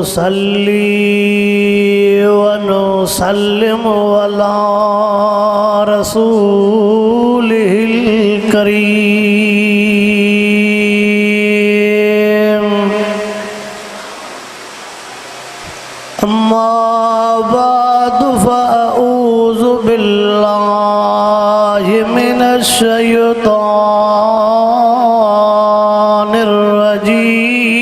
नुसल्ली व नुसल्लिमु अला रसूलिल करीम। अम्मा बादु फ़अऊज़ु बिल्लाहि मिनश शैतानिर रजीम।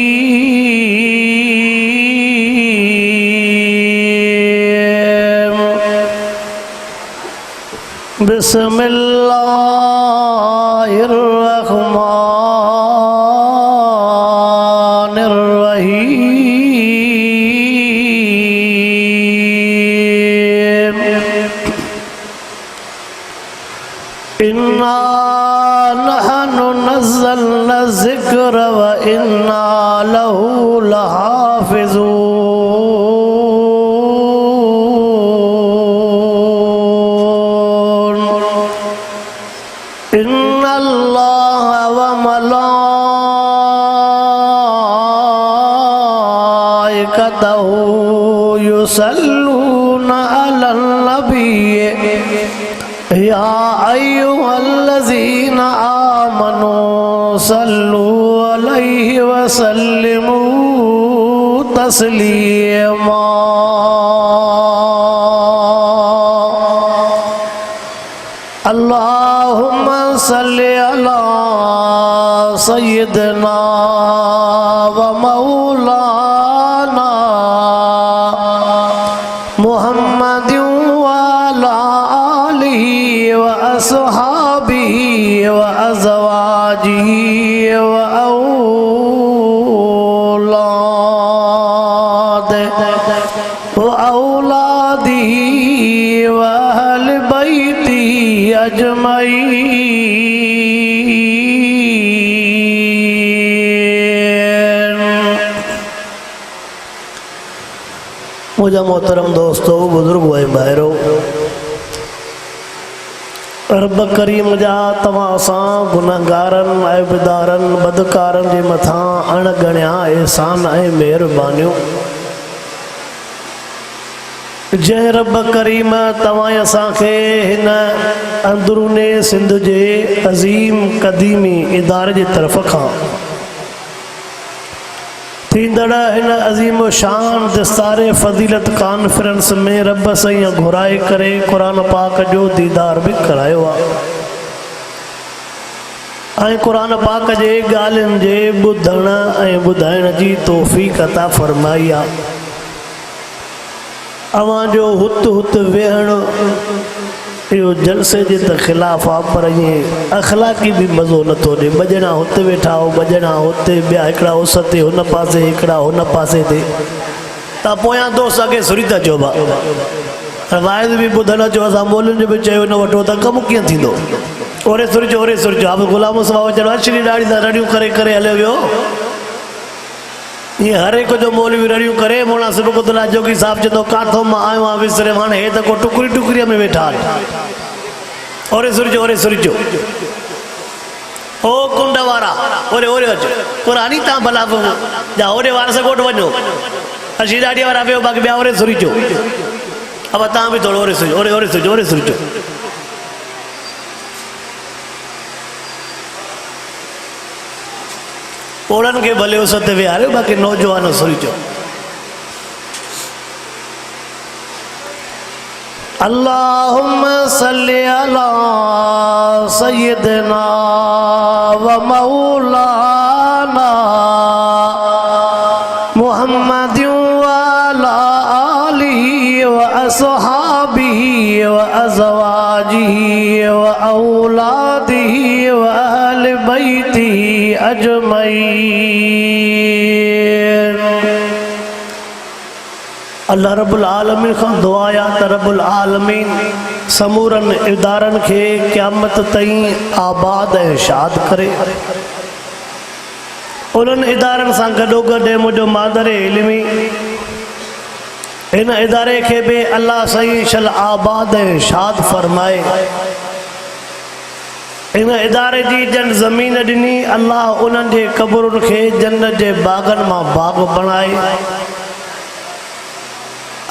बिस्मिल्लाहिर रहमानिर रहीम। इन्ना नहनु नज़्ज़लना ज़िक्र व इन्ना लहू लहाफ़िज़ून। इन्नल्लाह व मलाइकतहू युसल्लूना अलन नबिय्य या अय्युहल्लज़ीना आमनू सल्लू अलैहि व सल्लिमू तस्लीमा। अल्लाहुम्मा सल्लि अला सय्यिदना व मौलाना मुहम्मदिन व अला आलिहि व अस्हाबिहि व अज़वाजिहि व औलादिहि व अहलि बैतिहि अजमईन। मुझे मोहतरम दोस्तों, बुजुर्ग भाई भाइरो, रब करीम जा तव्हां सां गुनहगारनि ऐबदारनि बदकारनि जे मथां अणगणिया एहसान ऐं महिरबानियूं। जंहिं रब करीम तव्हां असांखे हिन अंदरूने सिंध जे अज़ीम क़दीमी इदारे जी तरफ़ खां थींदड़ हिन अज़ीम शान दस्तारे फ़ज़ीलत कॉन्फ्रेंस में रब साईं घुराए करे क़ुरान पाक जो दीदार भी करायो आहे ऐं क़ुरान पाक जे ॻाल्हियुनि जे ॿुधण ऐं ॿुधाइण जी तौफ़ीक़ अता फ़रमाई आहे। अवां जो हुत हुत वेहण इहो जलसे जे त ख़िलाफ़ आहे, पर ईअं अख़लाक़ी बि मज़ो नथो ॾे। ॿ ॼणा हुते वेठा हो, ॿ ॼणा हुते, ॿिया हिकिड़ा उस ते हुन पासे, हिकिड़ा हुन पासे ते, तव्हां पोयां दोस्त अॻे सुरी था चओ वाइद बि ॿुधण अचो, असां ॿोलियुनि जो बि चयो न वठो त कमु कीअं थींदो। ओरे सुरिजो ओरे सुरिजो। अब ग़ुलाम सवाब चढ़ो अछड़ी ॾाढ़ी सां रड़ियूं करे करे हलियो वियो। ये हर एक जो मौलवी रड़ियूं करे मोला सिबकुतला जोगी साहब चंदो काथों मां आयो आ विसरे हाणे हे त को टुकरी टुकरी में वेठा ओरे सुरिजो ओरे सुरिजो। ओ कुंड वारा ओरे ओरे अचो कुरानी ता भला जा ओरे वारा से गोट वञो अशी ॾाढी वारा वियो बाक़ी ॿिया ओरे सुरिजो। अब तव्हां बि थोरो ओरे सुरिजो ओरे ओरे सुरिजो ओरे सुरिजो। ओड़न के भले उस ते विहारियो बाक़ी नौजवान सुरिजो। अल्लाहुम्मा सल्लि अला सय्यिदना व मौलाना मुहम्मदिन व अला आलिहि व अस्हाबिहि व अज़वाजिहि व औलादिहि व अहलि बैतिहि अजमईन। अल्लाह रब्बुल आलमीन खां दुआ या त रब्बुल आलमीन समूरन इदारन के क़यामत ताईं आबाद ऐं शाद करे। उन्हनि इदारन सां गॾोगॾु मुंहिंजो मादरे इल्मी इन इदारे के भी अल्लाह सही शल आबाद ऐं शाद फरमाए। इन इदारे जी जन ज़मीन ॾिनी अल्लाह उन्हनि जे क़ब्रुनि खे जन्नत जे बागनि मां बाग बणाए।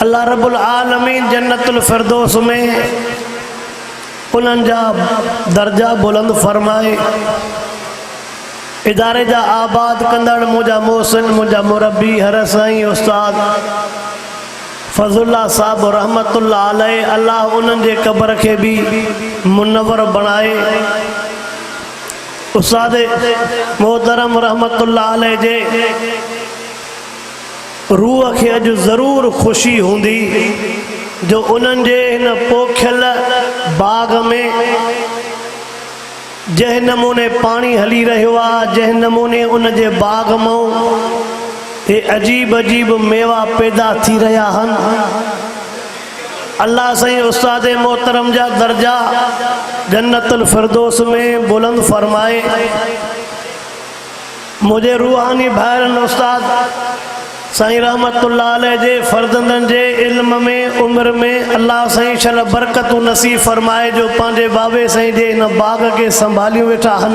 अल्लाह रब्बुल आलमीन जन्नतुल फिरदौस में उन्हनि जा दर्जा बुलंद फरमाए, इदारे जा आबाद कंदड़ मुंहिंजा मोहसिन, मुंहिंजा मुरबी हर साईं उस्ताद फज़ुल्ला साहब रहमतुल्लाह अलैह, अल्लाह उन्हनि जे क़ब्र खे भी मुनव्वर बणाए। उस्ताद मोहतरम रहमतुल्लाह अलैह जे रूह खे अॼु ज़रूर ख़ुशी हूंदी जो उन्हनि जे हिन पोखियल बाग में जंहिं नमूने पाणी हली रहियो आहे, जंहिं नमूने उन जे बाग मां ये अजीब अजीब मेवा पैदा थी रहा हन। अल्लाह सही उस्ताद मोहतरम जा दर्जा जन्नतुल फिरदौस में बुलंद फरमाए। मुझे रूहानी भाइरनि उस्ताद साईं रहमतुल्लाह अलैह जे फर्जंदनि जे इल्म में उम्र में अल्लाह साईं शल बरकतूं नसीब फरमाए जो पंहिंजे बाबे साईं जे हिन बाग के संभालियूं वेठा हन।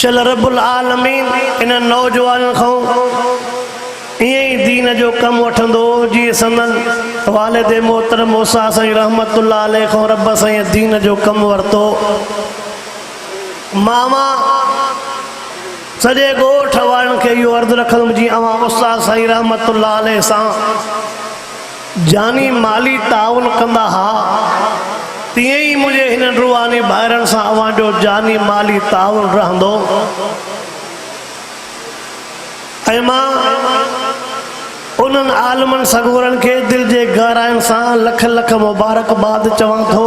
शल रब्बुल आलमीन इन नौजवाननि खां ईअं ई दीन जो कमु वठंदो जीअं संदन वालिद मोहतरम उस्ताद साईं रहमतुल्लाह अलैह खां रब साईं दीन जो कमु वरितो। मामा सॼे ॻोठ वारनि खे इहो अर्ज़ु रखंदुमि जीअं अवां उस्ताद साईं रहमतुल्लाह अलैह सां जानी माली ताउन कंदा हा, तीअं ई मुंहिंजे हिन रूहानी भाइरनि सां अवां जो जानी माली ताउन रहंदो। ऐं मां उन्हनि आलमनि सगोरनि खे दिलि जे गहराइनि सां लख लख मुबारकबाद चवां थो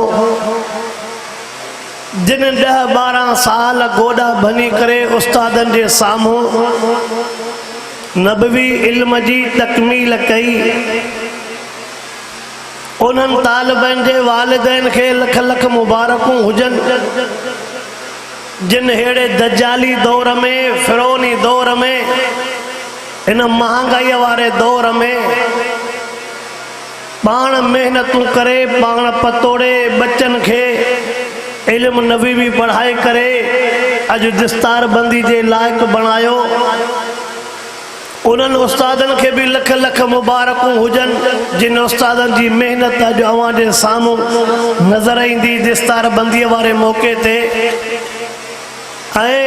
जिन 10-12 साल गोॾा भनी करे उस्तादनि जे साम्हूं नबवी इल्म जी तकमील कई। उन्हनि तालिबनि जे वालिदैन खे लख लख मुबारकूं हुजनि जिन हेड़े दजाली दौर में, फिरौनी दौर में, इन महांगाई वारे दौर में पाण मेहनतूं करे, पाण पतोड़े बच्चन खे इल्म नबी भी पढ़ाई करे अज दस्तार बंदी जे लायक बनायो। उन्हनि उस्तादनि खे भी लख लख मुबारकूं हुजनि जिन उस्तादनि जी मेहनत अज अवां जे साम्हूं नज़र ईंदी दस्तार बंदी वारे मौके ते। ऐं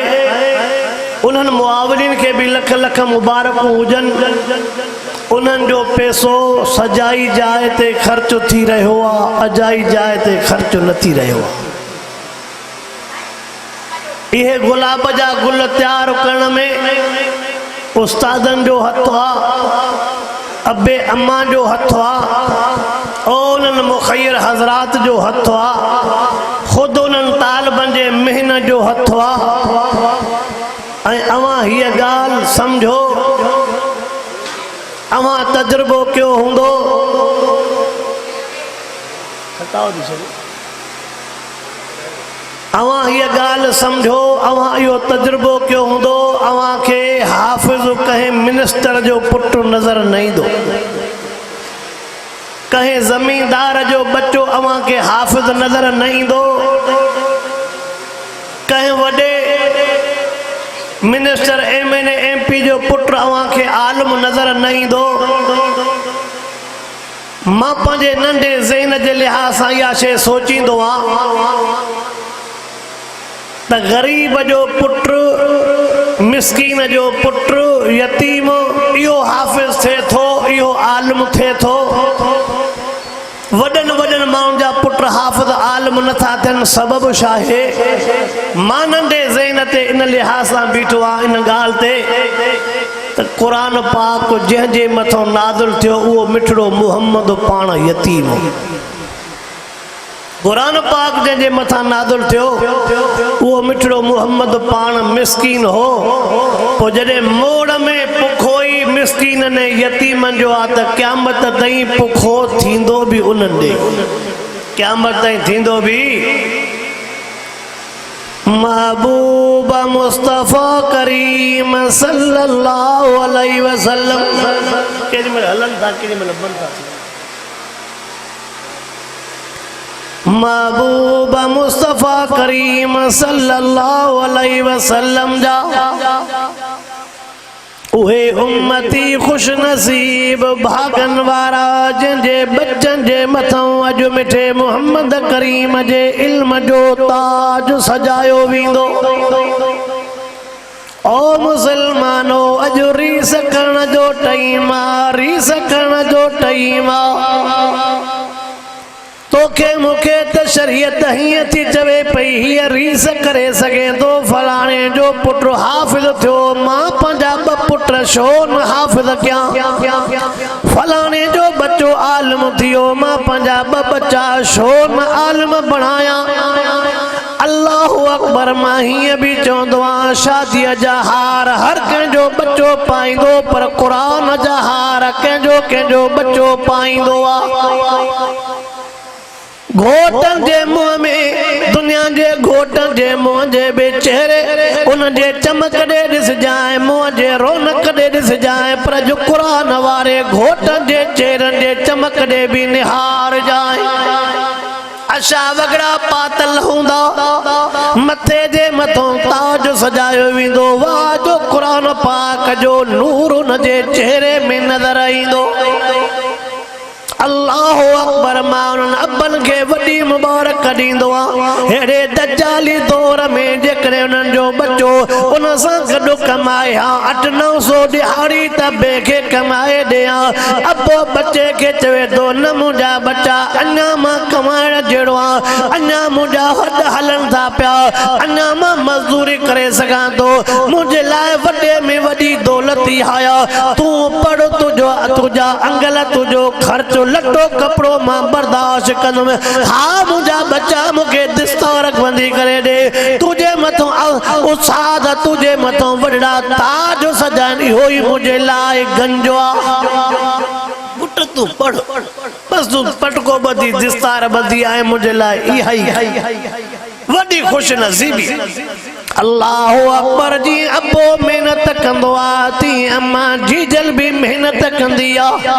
उन्हनि मुआवलिन खे भी लख लख मुबारकूं हुजनि। उन्हनि जो पैसो सजाई जाइ ते ख़र्च थी रहियो आहे, अजाई जाइ ते ख़र्च न थी रहियो आहे। इहे गुलाब जा गुल तैयार करण में उस्तादनि जो हथ आहे, अबे अम्मा जो हथ आहे, उन्हनि मुखैर हज़रात जो हथ आहे, ख़ुदि उन्हनि तालिबनि जे मेहनत जो हथ आहे। ऐं अवां हीअ ॻाल्हि सम्झो, अवां तजुर्बो कयो हूंदो, अवां हीअ ॻाल्हि सम्झो, अवां इहो तजुर्बो कयो हूंदो, अवां खे हाफ़िज़ कंहिं मिनिस्टर जो पुटु नज़र न ईंदो, कंहिं ज़मींदार जो बच्चो अवां खे हाफ़िज़ नज़र न ईंदो, कंहिं वॾे मिनिस्टर MNA MP जो पुटु अवां खे आलिम नज़र न ईंदो। मां पंहिंजे नंढे ज़हन जे लिहाज़ सां इहा शइ सोचींदो आहियां त ग़रीब जो पुटु, मिस्कीन जो पुटु, यतीम इहो हाफ़िज़ थिए थो, इहो आलिम थिए थो। वॾनि वॾनि माण्हुनि जा पुट हाफ़िज़ आलिम नथा थियनि, सबबु छा आहे? मां नंढे ज़हन ते इन लिहाज़ सां बीठो आहियां इन ॻाल्हि ते त क़ुरान पाक जंहिंजे मथां नाज़िल थियो उहो मिठड़ो मुहम्मद पाण यतीम। क़ुरान पाक जंहिंजे मथां नाज़िल थियो उहो मिठड़ो मुहम्मद पाण मिस्कीन हो। पोइ जॾहिं मोड़ में पुखो ई मिस्कीननि ऐं यतीमनि जो आहे त क़यामत ताईं पुखो थींदो बि उन्हनि ॾे, क़यामत ताईं थींदो बि। महबूब मुस्तफ़ा करीम सल्लल्लाहु अलैहि वसल्लम केॾी महिल हलनि था, केॾी महिल बंदि था थियनि। महबूब मुस्तफ़ा करीम सल्लल्लाहु अलैहि वसल्लम जा उहे उम्मती खुश नसीब भागन वारा जिनजे बच्चन जे मथों अज मिठे मोहम्मद करीम जे इल्म जो ताज सजायो वींदो। ओ मुसलमानो अज रीस करण जो टाइम आ, रीस करण जो टाइम आ। तोखे मुखे त शरीयत हीअं थी चवे पई हीअ रीस करे सघे तो फलाणे जो पुट हाफ़िज़ थियो, मां पंहिंजा ॿ पुट छो न हाफ़िज़ कयां। फलाणे जो बच्चो आलिम थियो, मां पंहिंजा ॿ बच्चा छो न आलिम बणायां। अल्लाहु अकबर। मां हीअं बि चवंदो आहियां शादीअ जा हार हर कंहिंजो बच्चो पाईंदो, पर क़ुरान जा हार कंहिंजो कंहिंजो बच्चो पाईंदो आहे। घोटन जे मुंह में दुनिया जे घोटन जे मुंह जे बे चेहरे उन जे चमक दे दिस जाए, मुंह जे रौनक दे दिस जाए, पर जो कुरान वारे घोटन जे चेहरन जे चमक दे भी निहार जाए। अशा वगड़ा पातल हूंदा, मथे जे मथों ताज सजायो वींदो, वाह जो कुरान पाक जो नूर उन जे चेहरे में नजर ईंदो। अल्लाहु अकबर। मां उन्हनि अबनि खे वॾी मुबारक ॾींदो आहियां। अहिड़े दजाली दौर में जेकॾहिं उन्हनि जो बच्चो उन सां गॾु कमाए हा 800-900 ॾिहाड़ी त ॿिए खे कमाए ॾियां, अबो बच्चे खे चवे थो न मुंहिंजा बच्चा अञा मां कमाइण जहिड़ो आहे, अञा मुंहिंजा हॾ हलनि था पिया, अञा मां मज़दूरी करे सघां थो, मुंहिंजे लाइ वॾे में वॾी दौलत ई आया, तूं पढ़, तुंहिंजा अंगल तुंहिंजो ख़र्चो लटो कपड़ो मां बर्दाश्त कंदुमि। हा मुंहिंजा बच्चा मूंखे दस्तार बंदी करे ॾे, तुंहिंजे मथों उस्ताद तुंहिंजे मथों वॾड़ा ताज सजाइनि, इहो ई मुंहिंजे लाइ गंजो आहे। पुट तूं पढ़, बस तूं पटको ॿधी दस्तार ॿधी आहे, मुंहिंजे लाइ इहा ई वॾी खुश नसीबी। अल्लाहु अकबर। जी अबो मेहनत कंदो आहे तीअं अम्मा जीजल भी मेहनत कंदी आहे।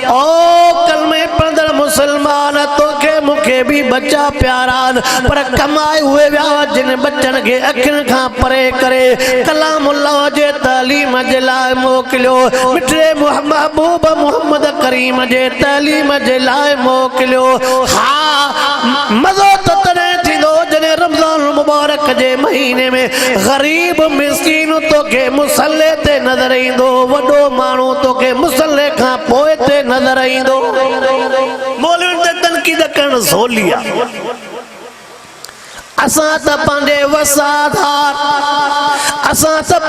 ओ कलमे पढ़ंदड़ मुसलमान, तोखे मूंखे भी बच्चा प्यारा आहिनि, पर कमाए उहे विया जिन बच्चनि खे अखियुनि खां परे करे कलामुल्लाह जे तालीम जे लाइ मोकिलियो, मिठे महबूब मोहम्मद करीम जे तालीम जे लाइ मोकिलियो। हा मज़ो त तॾहिं थींदो जॾहिं रमज़ान मुबारक जे महीने में गरीब मिस्कीन तोखे मुसल्ले ते नज़र ईंदो, वॾो माण्हू तोखे मुसल्ले खां पोइ ते नज़र ईंदो। मौलवियुनि ते तनक़ीद करणु सवली आहे। असां त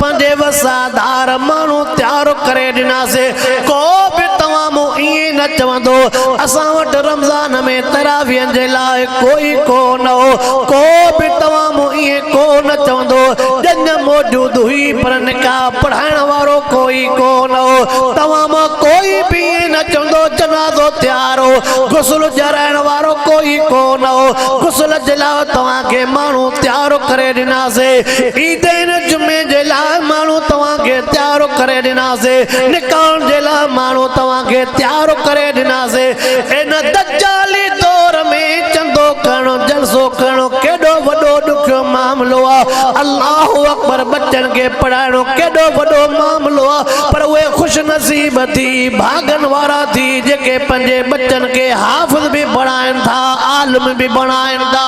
पंहिंजे वसाधार माण्हू तयार करे ॾिनासीं, को बि तव्हां मूं ईअं न चवंदो असां वटि रमज़ान में तरावीहनि जे लाइ कोई कोन हो, को बि तव्हां मूं ईअं कोन चवंदो ॼञ मौजूद हुई पर निकाह पढ़ाइण वारो कोई कोन हो, तव्हां मां कोई बि ईअं न चवंदो जनाज़ो तयार हो, गुस्ल जराइण वारो कोई कोन हो, गुस्ल जे लाइ तव्हांखे माण्हू तयार करे ॾिनासीं, ईदेन जुमे जे लाइ माण्हू तव्हांखे तयार करे ॾिनासीं, निकाह जे लाइ माण्हू तव्हांखे तयार करे ॾिनासीं। इन दजाली दौर में चंदो करणो जलसो करणो केॾो वॾो ॾुखियो मामलो आहे। अल्लाहु अकबर। बच्चनि खे पढ़ाइणो केॾो वॾो मामलो आहे, पर उहे ख़ुशि नसीब थी भागन वारा थी जेके पंहिंजे बच्चनि खे हाफ़िज़ भी बणाइनि था, आलिम भी बणाइनि था।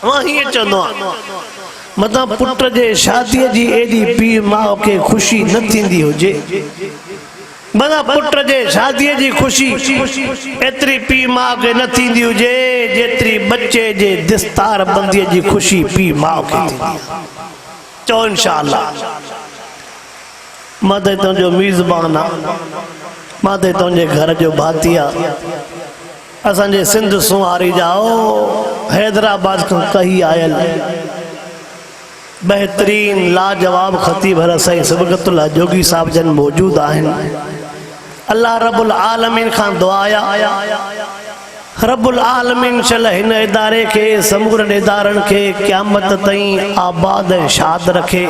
मां हीअं चवंदो आहियां मतिलबु पुट जे शादीअ जी एॾी पीउ माउ खे ख़ुशी न थींदी हुजे, माना पुट जे शादीअ जी ख़ुशी एतिरी पीउ माउ खे न थींदी हुजे जेतिरी बच्चे जे दस्तार बंदीअ जी ख़ुशी पीउ माउ खे थींदी आहे। चओ इंशाअल्लाह। मां त तुंहिंजो मेज़बान आहियां, मां त तुंहिंजे घर जो भाती आहे। असांजे सिंध सुवारी जाओ हैदराबाद खां कही आयल बेहतरीन लाजवाब खतीब हर साईं सबक़तुल्लाह जोगी साहब जन मौजूद आहिनि। अल्लाह रब्बुल आलमीन खां दुआ आया रब्बुल आलमीन चल हिन इदारे के समूरनि इदारनि के क़यामत ताईं आबाद शाद रखे।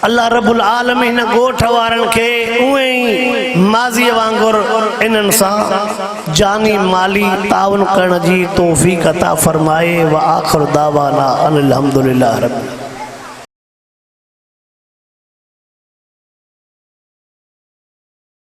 अल्लाह रब्बुल आलमीन गोठ वारनि के उहे ई माज़ी वांगुर इन्हनि सां जानी माली ताउन करण जी तौफ़ीक़ अता फरमाए। व आखिर दावाना अनिल हम्दुलिल्लाह रब्बिल